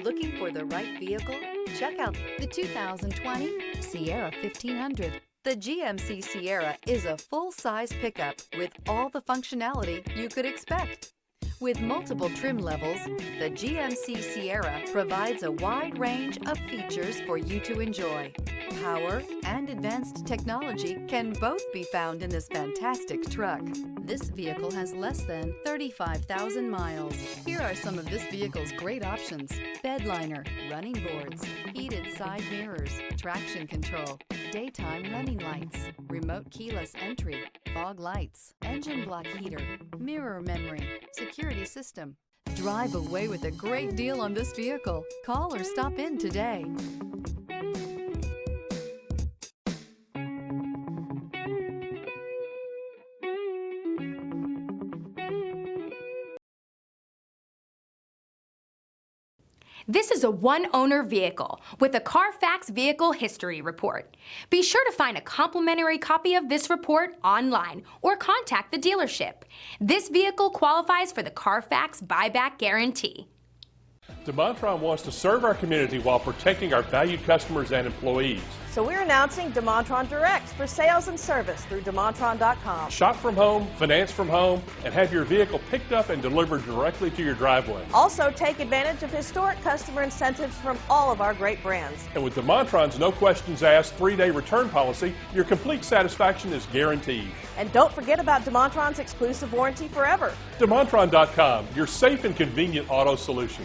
Looking for the right vehicle? Check out the 2020 Sierra 1500. The GMC Sierra is a full-size pickup with all the functionality you could expect. With multiple trim levels, the GMC Sierra provides a wide range of features for you to enjoy. Power and advanced technology can both be found in this fantastic truck. This vehicle has less than 35,000 miles. Here are some of this vehicle's great options: bed liner, running boards, heated side mirrors, traction control, daytime running lights, remote keyless entry, fog lights, engine block heater, mirror memory, security system. Drive away with a great deal on this vehicle. Call or stop in today. This is a one-owner vehicle with a Carfax Vehicle History Report. Be sure to find a complimentary copy of this report online or contact the dealership. This vehicle qualifies for the Carfax Buyback Guarantee. DeMontrond wants to serve our community while protecting our valued customers and employees. So we're announcing DeMontrond Direct for sales and service through DeMontrond.com. Shop from home, finance from home, and have your vehicle picked up and delivered directly to your driveway. Also, take advantage of historic customer incentives from all of our great brands. And with DeMontrond's no questions asked 3-day return policy, your complete satisfaction is guaranteed. And don't forget about DeMontrond's exclusive warranty forever. DeMontrond.com, your safe and convenient auto solution.